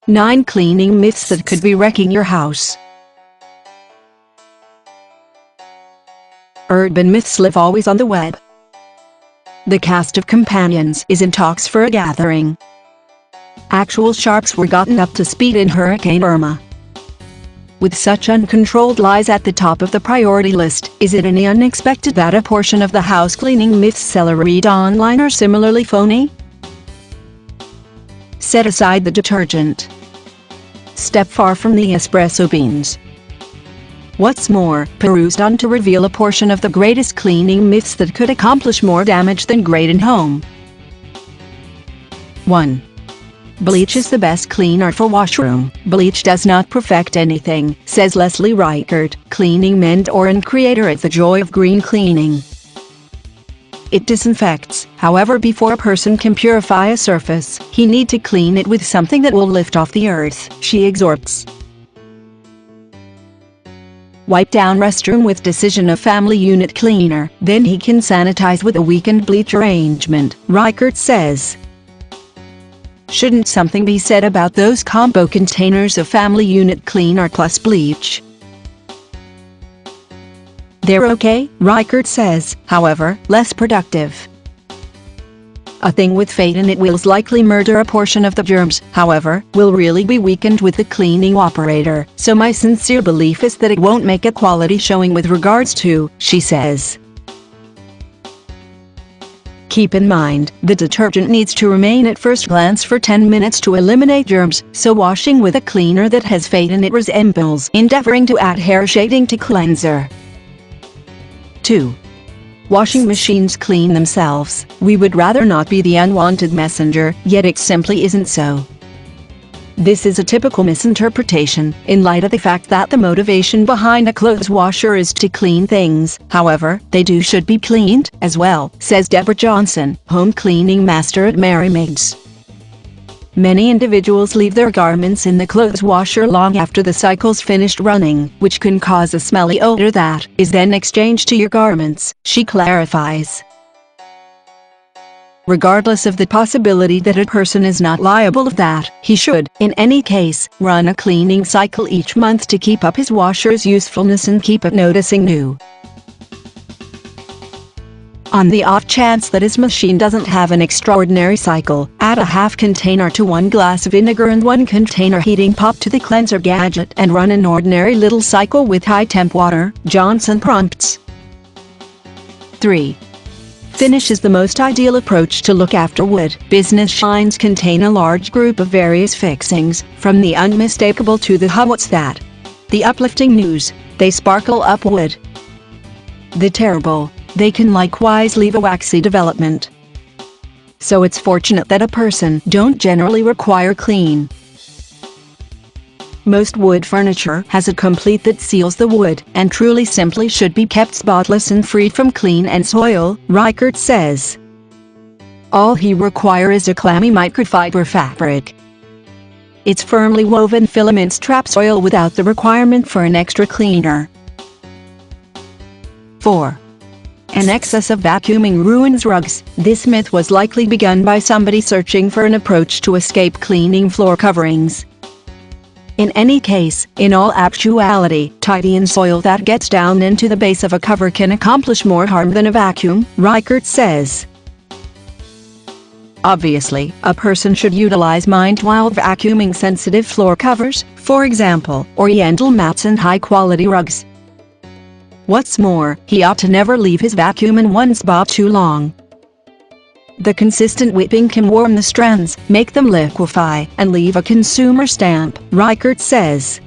9 cleaning myths that could be wrecking your house. Urban myths live always on the web. The cast of companions is in talks for a gathering. Actual sharks were gotten up to speed in Hurricane Irma. With such uncontrolled lies at the top of the priority list, is it any unexpected that a portion of the house cleaning myths seller read online are similarly phony? Set aside the detergent. Step far from the espresso beans. What's more, perused on to reveal a portion of the greatest cleaning myths that could accomplish more damage than great in home. 1. Bleach is the best cleaner for washroom. Bleach does not perfect anything, says Leslie Reichert, cleaning mentor and creator at The Joy of Green Cleaning. It disinfects. However, before a person can purify a surface, he need to clean it with something that will lift off the earth, she exhorts. Wipe down restroom with Decision of Family Unit Cleaner, then he can sanitize with a weakened bleach arrangement, Reichert says. Shouldn't something be said about those combo containers of Family Unit Cleaner plus bleach? They're okay, Reichert says, however, less productive. A thing with fate in it will likely murder a portion of the germs, however, will really be weakened with the cleaning operator, so my sincere belief is that it won't make a quality showing with regards to, she says. Keep in mind, the detergent needs to remain at first glance for 10 minutes to eliminate germs, so washing with a cleaner that has fate in it resembles endeavoring to add hair shading to cleanser. 2. Washing machines clean themselves. We would rather not be the unwanted messenger, yet it simply isn't so. This is a typical misinterpretation, in light of the fact that the motivation behind a clothes washer is to clean things. However, they should be cleaned, as well, says Deborah Johnson, home cleaning master at Merry Maids. Many individuals leave their garments in the clothes washer long after the cycle's finished running, which can cause a smelly odor that is then exchanged to your garments, she clarifies. Regardless of the possibility that a person is not liable of that, he should, in any case, run a cleaning cycle each month to keep up his washer's usefulness and keep it noticing new. On the off chance that his machine doesn't have an extraordinary cycle, add a half container to 1 glass of vinegar and 1 container heating pop to the cleanser gadget and run an ordinary little cycle with high temp water, Johnson prompts. 3. Finish is the most ideal approach to look after wood. Business shines contain a large group of various fixings, from the unmistakable to the what's that? The uplifting news, they sparkle up wood. The terrible, they can likewise leave a waxy development. So it's fortunate that a person don't generally require clean. Most wood furniture has a complete that seals the wood, and truly simply should be kept spotless and freed from clean and soil, Reichert says. All he requires is a clammy microfiber fabric. Its firmly woven filaments trap soil without the requirement for an extra cleaner. 4. An excess of vacuuming ruins rugs. This myth was likely begun by somebody searching for an approach to escape cleaning floor coverings. In any case, in all actuality, tidying soil that gets down into the base of a cover can accomplish more harm than a vacuum, Reichert says. Obviously, a person should utilize mind while vacuuming sensitive floor covers, for example, oriental mats and high-quality rugs. What's more, he ought to never leave his vacuum in one spot too long. The consistent whipping can warm the strands, make them liquefy, and leave a consumer stamp, Reichert says.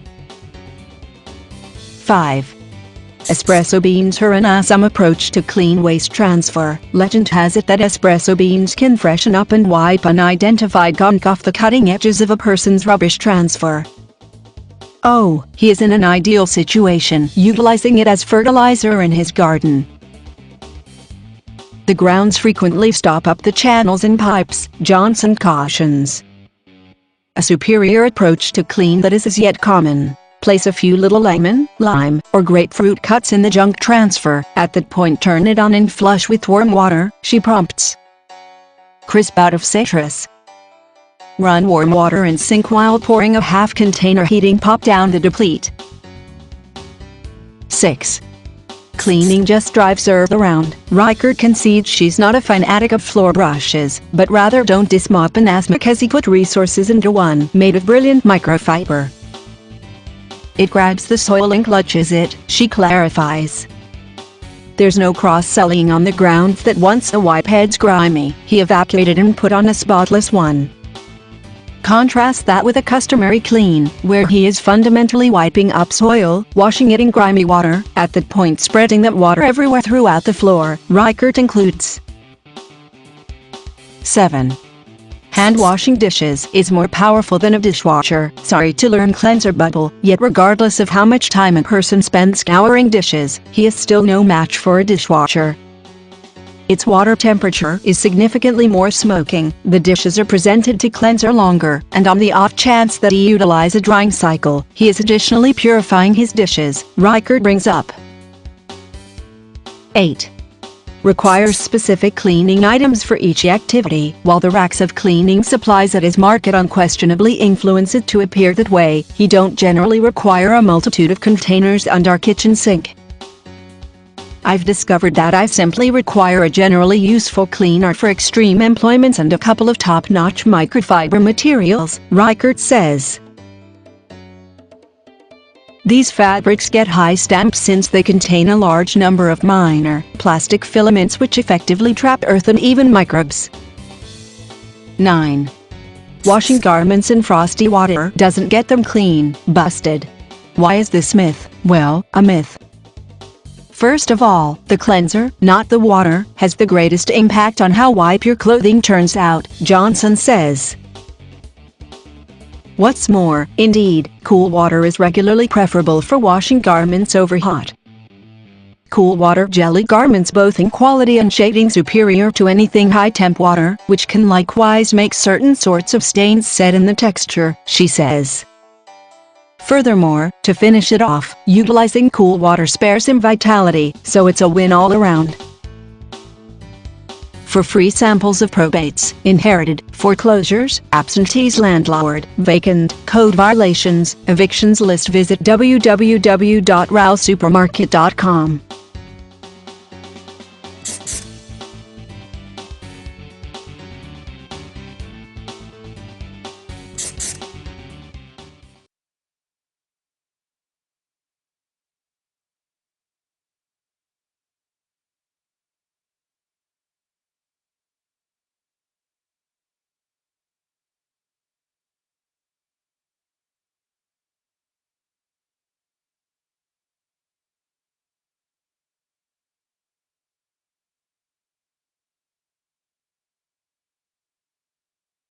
5. Espresso Beans are an awesome approach to clean waste transfer. Legend has it that espresso beans can freshen up and wipe unidentified gunk off the cutting edges of a person's rubbish transfer. Oh, he is in an ideal situation, utilizing it as fertilizer in his garden. The grounds frequently stop up the channels and pipes, Johnson cautions. A superior approach to clean that is as yet common. Place a few little lemon, lime, or grapefruit cuts in the junk transfer. At that point turn it on and flush with warm water, she prompts. Crisp out of citrus. Run warm water in sink while pouring a half container heating pop down to deplete. 6. Cleaning just drives her around. Reichert concedes she's not a fanatic of floor brushes, but rather don't dismop an asthma because he put resources into one made of brilliant microfiber. It grabs the soil and clutches it, she clarifies. There's no cross-selling on the grounds that once a wipe head's grimy, he evacuated and put on a spotless one. Contrast that with a customary clean, where he is fundamentally wiping up soil, washing it in grimy water, at that point spreading that water everywhere throughout the floor, Reichert includes. 7. Hand washing dishes is more powerful than a dishwasher. Sorry to learn cleanser bubble, yet regardless of how much time a person spends scouring dishes, he is still no match for a dishwasher. Its water temperature is significantly more smoking, the dishes are presented to cleanser longer, and on the off chance that he utilize a drying cycle, he is additionally purifying his dishes, Reichert brings up. 8. Requires specific cleaning items for each activity. While the racks of cleaning supplies at his market unquestionably influence it to appear that way, he don't generally require a multitude of containers under our kitchen sink. I've discovered that I simply require a generally useful cleaner for extreme employments and a couple of top-notch microfiber materials, Reichert says. These fabrics get high stamps since they contain a large number of minor plastic filaments which effectively trap earth and even microbes. 9. Washing garments in frosty water doesn't get them clean. Busted. Why is this myth? Well, a myth. First of all, the cleanser, not the water, has the greatest impact on how wipe your clothing turns out, Johnson says. What's more, indeed, cool water is regularly preferable for washing garments over hot. Cool water jelly garments both in quality and shading superior to anything high-temp water, which can likewise make certain sorts of stains set in the texture, she says. Furthermore, to finish it off, utilizing cool water spares him vitality, so it's a win all around. For free samples of probates, inherited, foreclosures, absentees, landlord, vacant, code violations, evictions list, visit www.ralsupermarket.com.